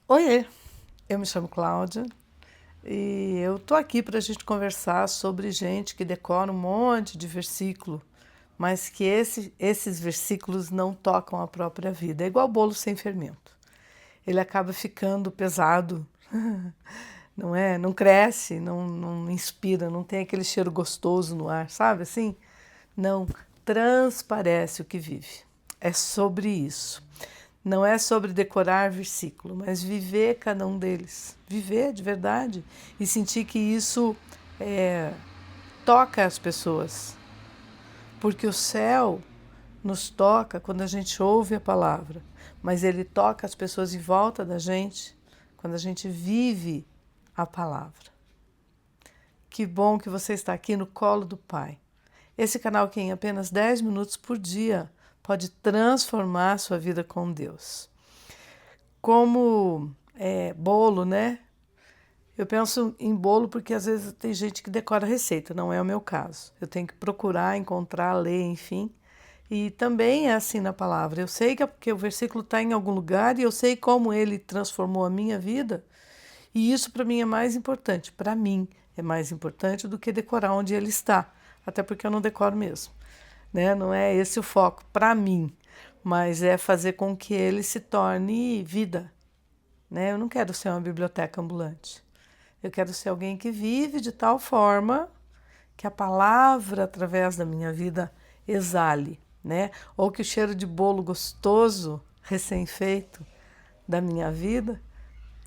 Oiê, eu me chamo Cláudia e eu tô aqui para a gente conversar sobre gente que decora um monte de versículo, mas que esses versículos não tocam a própria vida. É igual bolo sem fermento. Ele acaba ficando pesado, não é? Não cresce, não inspira, não tem aquele cheiro gostoso no ar, sabe assim? Não transparece o que vive. É sobre isso. Não é sobre decorar versículo, mas viver cada um deles. Viver de verdade e sentir que isso é, toca as pessoas. Porque o céu nos toca quando a gente ouve a palavra, mas ele toca as pessoas em volta da gente quando a gente vive a palavra. Que bom que você está aqui no colo do Pai. Esse canal que em apenas 10 minutos por dia pode transformar a sua vida com Deus. Como bolo, né? Eu penso em bolo porque às vezes tem gente que decora receita, não é o meu caso. Eu tenho que procurar, encontrar, ler, enfim. E também é assim na palavra. Eu sei que é porque o versículo está em algum lugar e eu sei como ele transformou a minha vida. E isso para mim é mais importante. Para mim é mais importante do que decorar onde ele está. Até porque eu não decoro mesmo, né? Não é esse o foco para mim, mas é fazer com que ele se torne vida, né? Eu não quero ser uma biblioteca ambulante. Eu quero ser alguém que vive de tal forma que a palavra, através da minha vida, exale, né? Ou que o cheiro de bolo gostoso, recém-feito, da minha vida,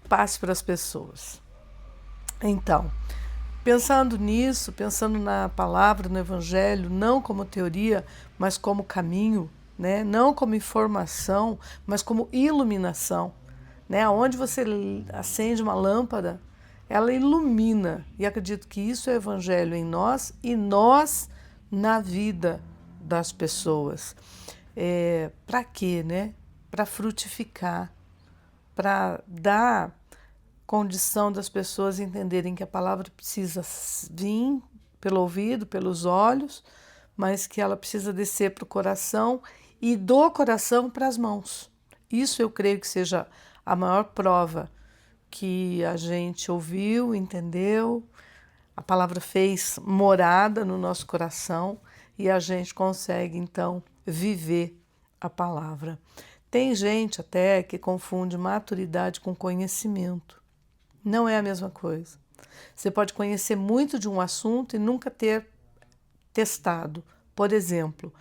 passe para as pessoas. Então, pensando nisso, pensando na palavra, no Evangelho, não como teoria, mas como caminho, né? Não como informação, mas como iluminação, né? Onde você acende uma lâmpada, ela ilumina. E acredito que isso é Evangelho em nós e nós na vida das pessoas. Para quê, né? Para frutificar, para dar condição das pessoas entenderem que a palavra precisa vir pelo ouvido, pelos olhos, mas que ela precisa descer para o coração e do coração para as mãos. Isso eu creio que seja a maior prova que a gente ouviu, entendeu, a palavra fez morada no nosso coração e a gente consegue então viver a palavra. Tem gente até que confunde maturidade com conhecimento. Não é a mesma coisa. Você pode conhecer muito de um assunto e nunca ter testado. Por exemplo,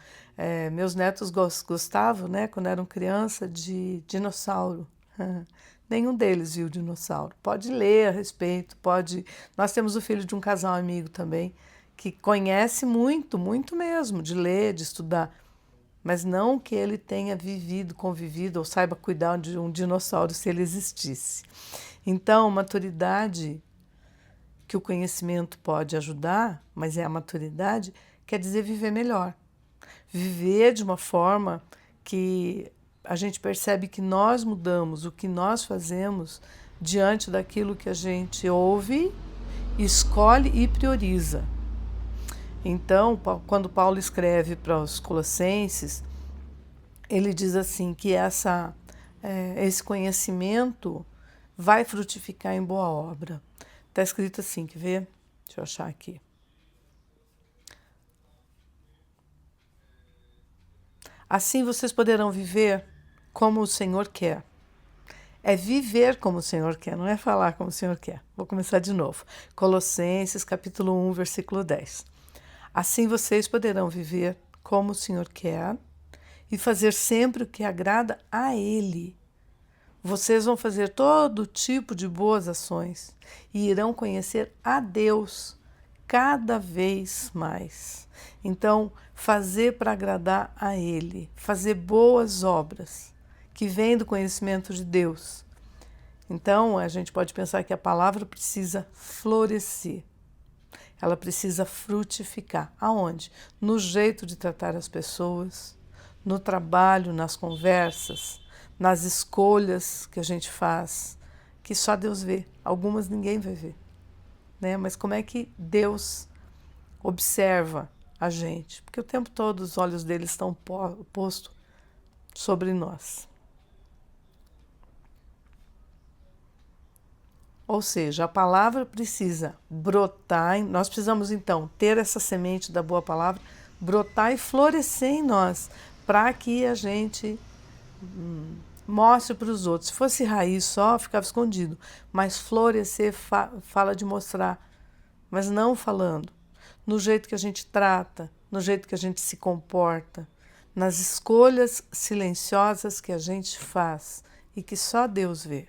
meus netos gostavam, né, quando eram criança, de dinossauro. Nenhum deles viu dinossauro. Pode ler a respeito, pode. Nós temos o filho de um casal amigo também que conhece muito, muito mesmo, de ler, de estudar, mas não que ele tenha vivido, convivido ou saiba cuidar de um dinossauro se ele existisse. Então, maturidade que o conhecimento pode ajudar, mas é a maturidade, quer dizer viver melhor. Viver de uma forma que a gente percebe que nós mudamos o que nós fazemos diante daquilo que a gente ouve, escolhe e prioriza. Então, quando Paulo escreve para os Colossenses, ele diz assim que esse conhecimento vai frutificar em boa obra. Está escrito assim, quer ver? Deixa eu achar aqui. Assim vocês poderão viver como o Senhor quer. É viver como o Senhor quer, não é falar como o Senhor quer. Vou começar de novo. Colossenses, capítulo 1, versículo 10. Assim vocês poderão viver como o Senhor quer e fazer sempre o que agrada a Ele. Vocês vão fazer todo tipo de boas ações e irão conhecer a Deus cada vez mais. Então, fazer para agradar a Ele, fazer boas obras que vêm do conhecimento de Deus. Então, a gente pode pensar que a palavra precisa florescer. Ela precisa frutificar. Aonde? No jeito de tratar as pessoas, no trabalho, nas conversas, nas escolhas que a gente faz, que só Deus vê. Algumas ninguém vai ver, né? Mas como é que Deus observa a gente? Porque o tempo todo os olhos dele estão postos sobre nós. Ou seja, a palavra precisa brotar, nós precisamos então ter essa semente da boa palavra, brotar e florescer em nós, para que a gente mostre para os outros. Se fosse raiz só, ficava escondido, mas florescer fala de mostrar, mas não falando, no jeito que a gente trata, no jeito que a gente se comporta, nas escolhas silenciosas que a gente faz e que só Deus vê.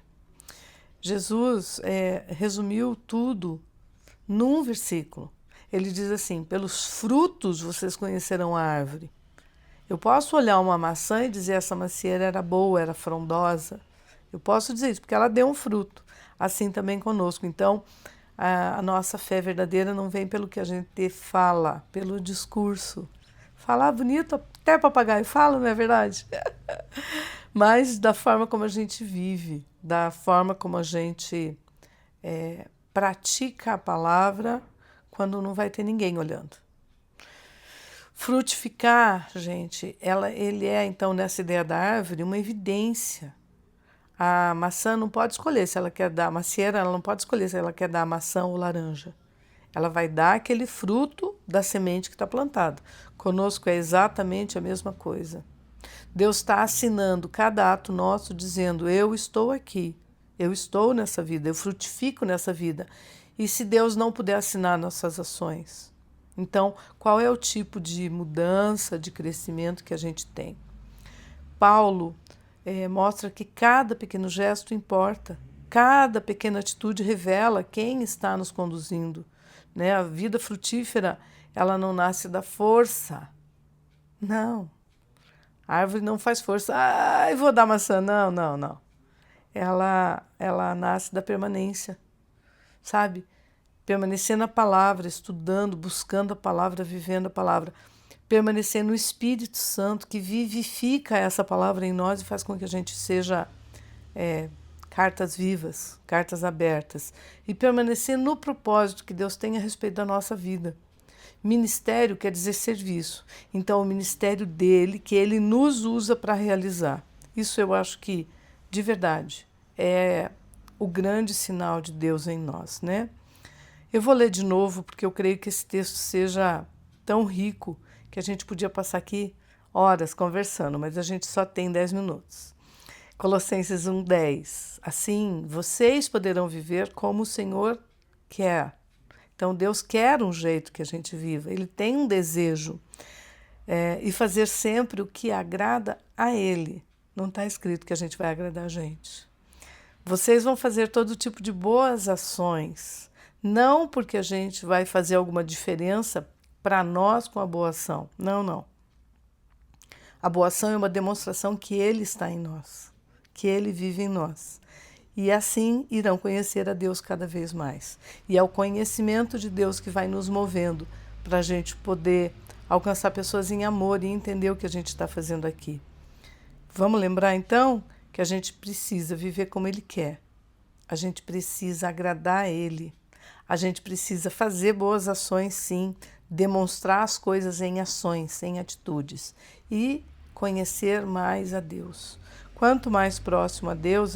Jesus resumiu tudo num versículo. Ele diz assim: pelos frutos vocês conhecerão a árvore. Eu posso olhar uma maçã e dizer essa macieira era boa, era frondosa. Eu posso dizer isso, porque ela deu um fruto. Assim também conosco. Então, a nossa fé verdadeira não vem pelo que a gente fala, pelo discurso. Falar bonito, até papagaio fala, não é verdade? Mas da forma como a gente vive, da forma como a gente pratica a palavra quando não vai ter ninguém olhando. Frutificar, gente, ele é, então, nessa ideia da árvore, uma evidência. A maçã não pode escolher se ela quer dar, a macieira, ela não pode escolher se ela quer dar maçã ou laranja. Ela vai dar aquele fruto da semente que está plantada. Conosco é exatamente a mesma coisa. Deus está assinando cada ato nosso, dizendo: eu estou aqui, eu estou nessa vida, eu frutifico nessa vida. E se Deus não puder assinar nossas ações? Então, qual é o tipo de mudança, de crescimento que a gente tem? Paulo mostra que cada pequeno gesto importa, cada pequena atitude revela quem está nos conduzindo. Né? A vida frutífera, ela não nasce da força. Não. A árvore não faz força. Ai, vou dar maçã. Não, não, não. Ela nasce da permanência, sabe? Permanecer na palavra, estudando, buscando a palavra, vivendo a palavra. Permanecer no Espírito Santo, que vivifica essa palavra em nós e faz com que a gente seja cartas vivas, cartas abertas. E permanecer no propósito que Deus tem a respeito da nossa vida. Ministério quer dizer serviço. Então, o ministério dele, que ele nos usa para realizar. Isso eu acho que, de verdade, é o grande sinal de Deus em nós, né? Eu vou ler de novo, porque eu creio que esse texto seja tão rico que a gente podia passar aqui horas conversando, mas a gente só tem 10 minutos. Colossenses 1:10. Assim, vocês poderão viver como o Senhor quer. Então, Deus quer um jeito que a gente viva, Ele tem um desejo. E fazer sempre o que agrada a Ele. Não está escrito que a gente vai agradar a gente. Vocês vão fazer todo tipo de boas ações, não porque a gente vai fazer alguma diferença para nós com a boa ação. Não, não. A boa ação é uma demonstração que Ele está em nós, que Ele vive em nós. E assim irão conhecer a Deus cada vez mais. E é o conhecimento de Deus que vai nos movendo para a gente poder alcançar pessoas em amor e entender o que a gente está fazendo aqui. Vamos lembrar então que a gente precisa viver como Ele quer. A gente precisa agradar a Ele. A gente precisa fazer boas ações, sim, demonstrar as coisas em ações, em atitudes e conhecer mais a Deus. Quanto mais próximo a Deus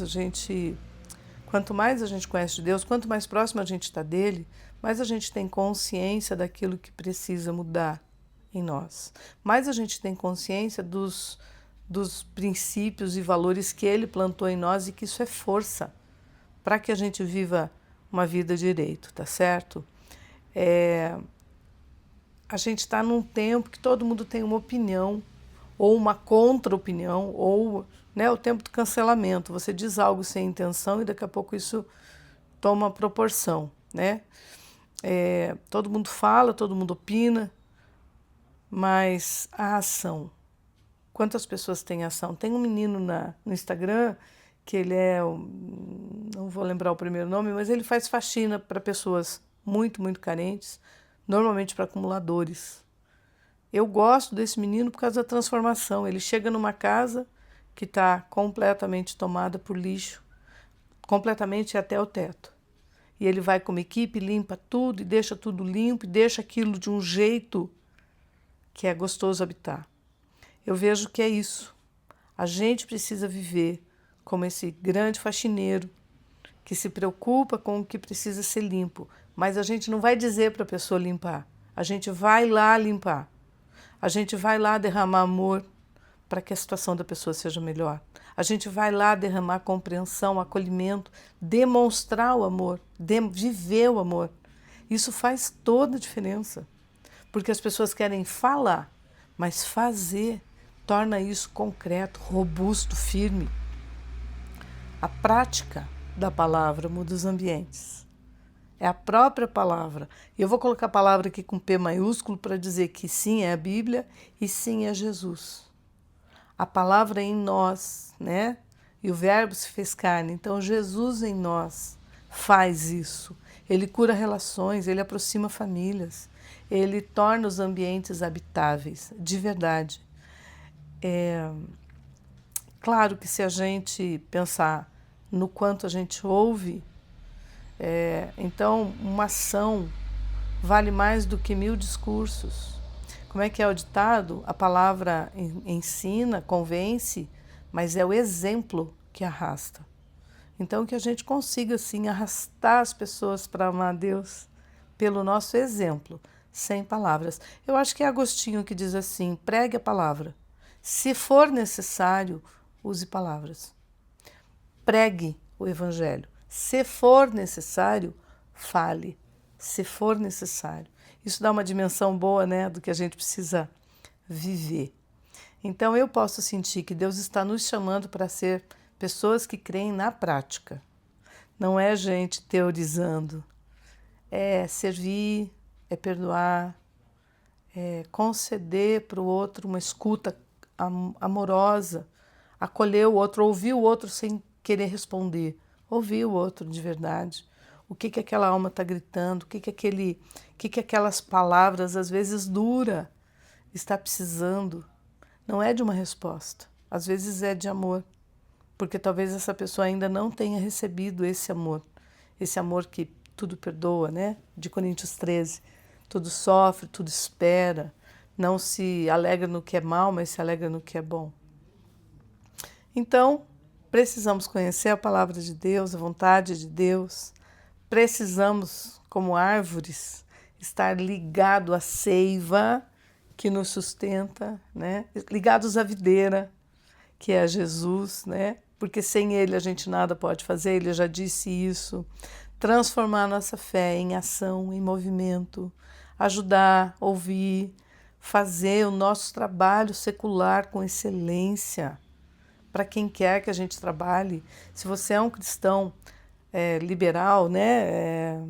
quanto mais a gente conhece de Deus, quanto mais próximo a gente está dele, mais a gente tem consciência daquilo que precisa mudar em nós. Mais a gente tem consciência dos princípios e valores que ele plantou em nós e que isso é força para que a gente viva uma vida direito, tá certo? A gente está num tempo que todo mundo tem uma opinião ou uma contra-opinião ou, né, o tempo do cancelamento. Você diz algo sem intenção e daqui a pouco isso toma proporção, né? Todo mundo fala, todo mundo opina, mas a ação. Quantas pessoas têm ação? Tem um menino no Instagram que ele não vou lembrar o primeiro nome, mas ele faz faxina para pessoas muito, muito carentes, normalmente para acumuladores. Eu gosto desse menino por causa da transformação. Ele chega numa casa que está completamente tomada por lixo, completamente até o teto. E ele vai com uma equipe, limpa tudo e deixa tudo limpo, e deixa aquilo de um jeito que é gostoso habitar. Eu vejo que é isso. A gente precisa viver como esse grande faxineiro que se preocupa com o que precisa ser limpo, mas a gente não vai dizer para a pessoa limpar, a gente vai lá limpar, a gente vai lá derramar amor para que a situação da pessoa seja melhor, a gente vai lá derramar compreensão, acolhimento, demonstrar o amor, viver o amor. Isso faz toda a diferença, porque as pessoas querem falar, mas fazer torna isso concreto, robusto, firme. A prática da palavra muda os ambientes. É a própria palavra. E eu vou colocar a palavra aqui com P maiúsculo para dizer que sim, é a Bíblia e sim, é Jesus. A palavra é em nós, né? E o verbo se fez carne. Então, Jesus em nós faz isso. Ele cura relações, ele aproxima famílias, ele torna os ambientes habitáveis, de verdade. Claro que se a gente pensar no quanto a gente ouve, então uma ação vale mais do que 1000 discursos. Como é que é o ditado? A palavra ensina, convence, mas é o exemplo que arrasta. Então que a gente consiga assim arrastar as pessoas para amar a Deus pelo nosso exemplo, sem palavras. Eu acho que é Agostinho que diz assim: pregue a palavra. Se for necessário, use palavras. Pregue o evangelho. Se for necessário, fale. Se for necessário. Isso dá uma dimensão boa, né, do que a gente precisa viver. Então eu posso sentir que Deus está nos chamando para ser pessoas que creem na prática. Não é gente teorizando. É servir, é perdoar, é conceder para o outro uma escuta amorosa, acolher o outro, ouvir o outro sem querer responder, ouvir o outro de verdade. O que aquela alma está gritando, o que aquelas palavras, às vezes dura, está precisando. Não é de uma resposta, às vezes é de amor, porque talvez essa pessoa ainda não tenha recebido esse amor que tudo perdoa, né? De Coríntios 13, tudo sofre, tudo espera, não se alegra no que é mal, mas se alegra no que é bom. Então, precisamos conhecer a palavra de Deus, a vontade de Deus, precisamos, como árvores, estar ligado à seiva que nos sustenta, né? Ligados à videira, que é Jesus, né? Porque sem ele a gente nada pode fazer, ele já disse isso. Transformar nossa fé em ação, em movimento, ajudar, ouvir, fazer o nosso trabalho secular com excelência. Para quem quer que a gente trabalhe, se você é um cristão liberal, né?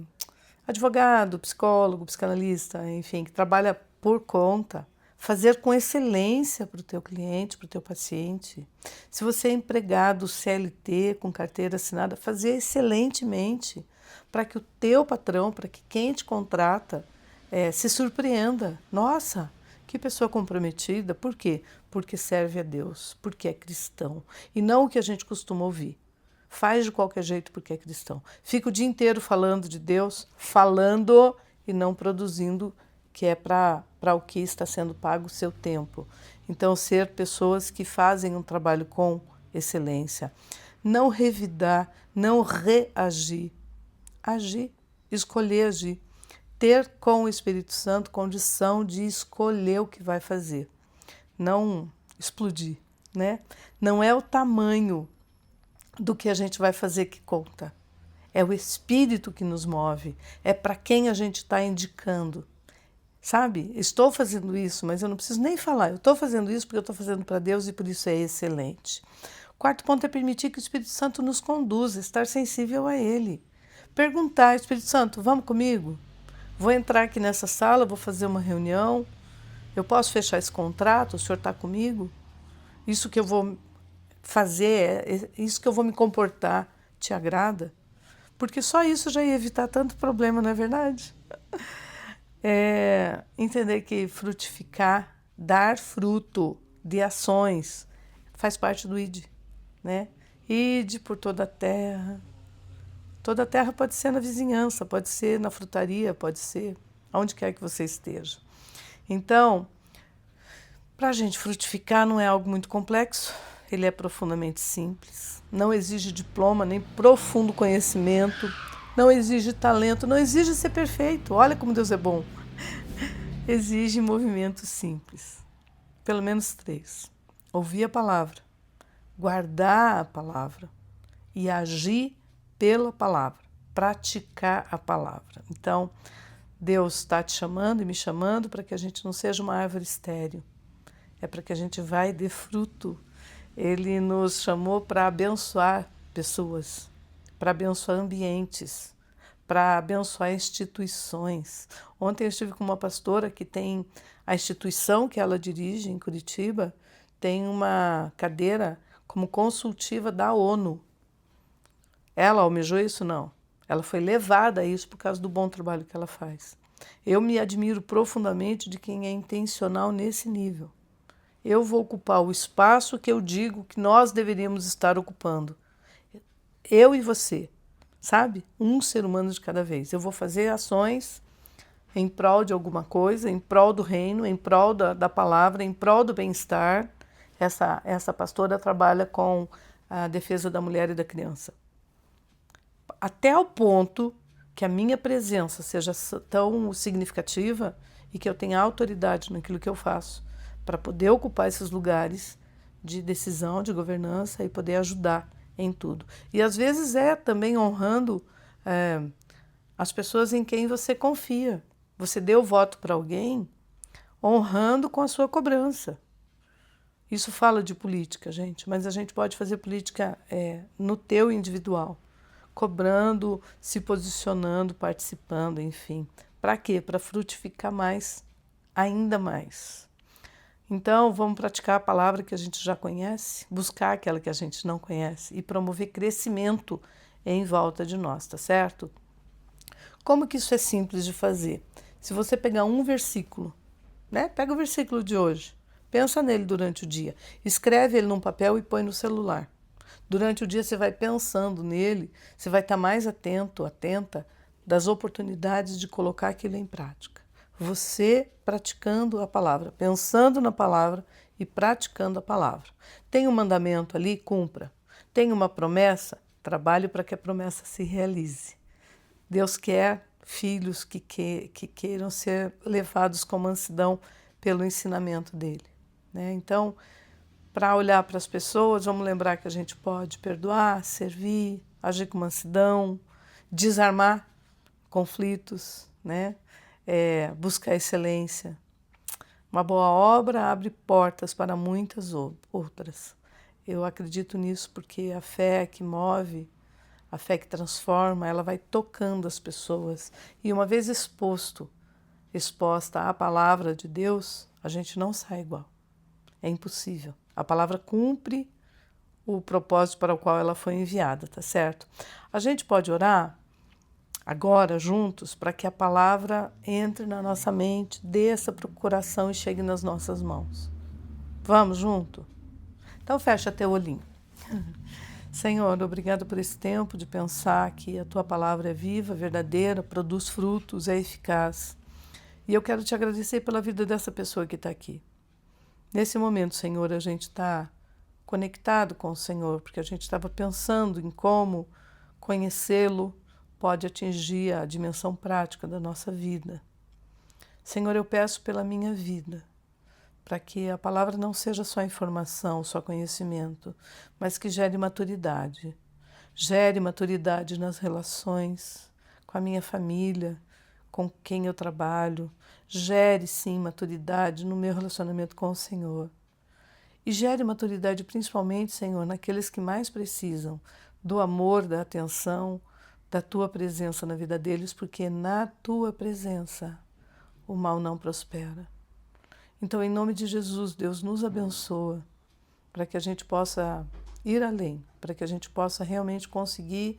Advogado, psicólogo, psicanalista, enfim, que trabalha por conta, fazer com excelência para o teu cliente, para o teu paciente. Se você é empregado CLT com carteira assinada, fazer excelentemente para que o teu patrão, para que quem te contrata se surpreenda. Nossa, que pessoa comprometida. Por quê? Porque serve a Deus, porque é cristão. E não o que a gente costuma ouvir. Faz de qualquer jeito porque é cristão. Fica o dia inteiro falando de Deus, falando e não produzindo, que é para o que está sendo pago o seu tempo. Então, ser pessoas que fazem um trabalho com excelência. Não revidar, não reagir. Agir, escolher agir. Ter com o Espírito Santo condição de escolher o que vai fazer. Não explodir, né? Não é o tamanho do que a gente vai fazer que conta. É o Espírito que nos move. É para quem a gente está indicando. Sabe? Estou fazendo isso, mas eu não preciso nem falar. Eu estou fazendo isso porque eu estou fazendo para Deus e por isso é excelente. O quarto ponto é permitir que o Espírito Santo nos conduza, estar sensível a Ele. Perguntar, Espírito Santo, vamos comigo? Vou entrar aqui nessa sala, vou fazer uma reunião. Eu posso fechar esse contrato? O senhor está comigo? Isso que eu vou fazer, isso que eu vou me comportar, te agrada? Porque só isso já ia evitar tanto problema, não é verdade? Entender que frutificar, dar fruto de ações, faz parte do ID, né? Ide por toda a terra. Toda a terra pode ser na vizinhança, pode ser na frutaria, pode ser aonde quer que você esteja. Então, para a gente frutificar não é algo muito complexo, ele é profundamente simples, não exige diploma nem profundo conhecimento, não exige talento, não exige ser perfeito. Olha como Deus é bom. Exige movimentos simples, pelo menos 3. Ouvir a palavra, guardar a palavra e agir pela palavra, praticar a palavra. Então, Deus está te chamando e me chamando para que a gente não seja uma árvore estéril, é para que a gente vá e dê fruto. Ele nos chamou para abençoar pessoas, para abençoar ambientes, para abençoar instituições. Ontem eu estive com uma pastora que tem a instituição que ela dirige em Curitiba, tem uma cadeira como consultiva da ONU. Ela almejou isso? Não. Ela foi levada a isso por causa do bom trabalho que ela faz. Eu me admiro profundamente de quem é intencional nesse nível. Eu vou ocupar o espaço que eu digo que nós deveríamos estar ocupando. Eu e você, sabe? Um ser humano de cada vez. Eu vou fazer ações em prol de alguma coisa, em prol do reino, em prol da palavra, em prol do bem-estar. Essa pastora trabalha com a defesa da mulher e da criança. Até o ponto que a minha presença seja tão significativa e que eu tenha autoridade naquilo que eu faço, para poder ocupar esses lugares de decisão, de governança e poder ajudar em tudo. E às vezes é também honrando as pessoas em quem você confia. Você deu voto para alguém, honrando com a sua cobrança. Isso fala de política, gente, mas a gente pode fazer política no teu individual, cobrando, se posicionando, participando, enfim. Para quê? Para frutificar mais, ainda mais. Então, vamos praticar a palavra que a gente já conhece, buscar aquela que a gente não conhece e promover crescimento em volta de nós, tá certo? Como que isso é simples de fazer? Se você pegar um versículo, né? Pega o versículo de hoje, pensa nele durante o dia, escreve ele num papel e põe no celular. Durante o dia você vai pensando nele, você vai estar mais atento, atenta das oportunidades de colocar aquilo em prática. Você praticando a palavra, pensando na palavra e praticando a palavra. Tem um mandamento ali, cumpra. Tem uma promessa, trabalhe para que a promessa se realize. Deus quer filhos que queiram ser levados com mansidão pelo ensinamento dele, né? Então, para olhar para as pessoas, vamos lembrar que a gente pode perdoar, servir, agir com mansidão, desarmar conflitos, né? Buscar excelência. Uma boa obra abre portas para muitas outras. Eu acredito nisso porque a fé que move, a fé que transforma, ela vai tocando as pessoas. E uma vez exposta à palavra de Deus, a gente não sai igual. É impossível. A palavra cumpre o propósito para o qual ela foi enviada, tá certo? A gente pode orar agora, juntos, para que a palavra entre na nossa mente, desça para o coração e chegue nas nossas mãos. Vamos junto? Então fecha teu olhinho. Senhor, obrigado por esse tempo de pensar que a tua palavra é viva, verdadeira, produz frutos, é eficaz. E eu quero te agradecer pela vida dessa pessoa que está aqui. Nesse momento, Senhor, a gente está conectado com o Senhor, porque a gente estava pensando em como conhecê-lo pode atingir a dimensão prática da nossa vida. Senhor, eu peço pela minha vida, para que a palavra não seja só informação, só conhecimento, mas que gere maturidade. Gere maturidade nas relações, com a minha família, com quem eu trabalho. Gere, sim, maturidade no meu relacionamento com o Senhor. E gere maturidade principalmente, Senhor, naqueles que mais precisam do amor, da atenção, da tua presença na vida deles, porque na tua presença o mal não prospera. Então, em nome de Jesus, Deus nos abençoa para que a gente possa ir além, para que a gente possa realmente conseguir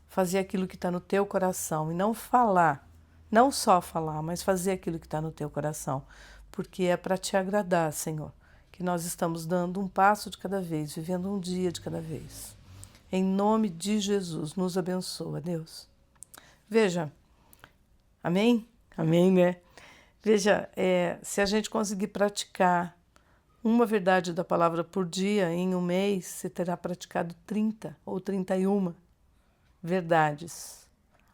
fazer aquilo que está no teu coração e não falar, não só falar, mas fazer aquilo que está no teu coração, porque é para te agradar, Senhor, que nós estamos dando um passo de cada vez, vivendo um dia de cada vez. Em nome de Jesus, nos abençoa, Deus. Veja, amém? Amém, né? Veja, se a gente conseguir praticar uma verdade da palavra por dia, em um mês você terá praticado 30 ou 31 verdades.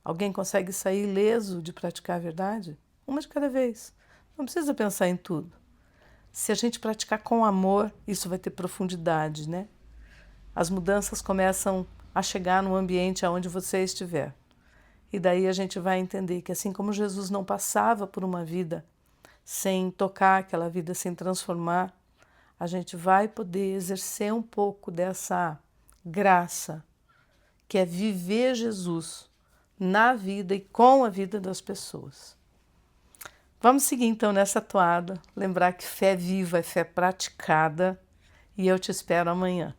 Alguém consegue sair ileso de praticar a verdade? Uma de cada vez. Não precisa pensar em tudo. Se a gente praticar com amor, isso vai ter profundidade, né? As mudanças começam a chegar no ambiente aonde você estiver. E daí a gente vai entender que assim como Jesus não passava por uma vida sem tocar aquela vida, sem transformar, a gente vai poder exercer um pouco dessa graça, que é viver Jesus na vida e com a vida das pessoas. Vamos seguir então nessa toada, lembrar que fé viva é fé praticada e eu te espero amanhã.